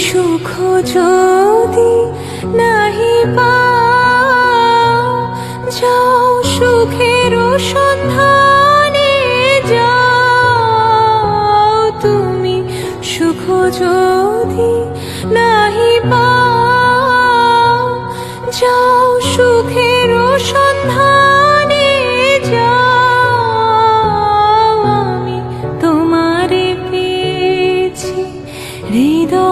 সুখ যদি নাহি পাও, যাও সুখের সন্ধানে যাও। তুমি সুখ যদি নাহি পাও, যাও সুখের সন্ধানে যাও। আমি তোমারে পেয়েছি হৃদয়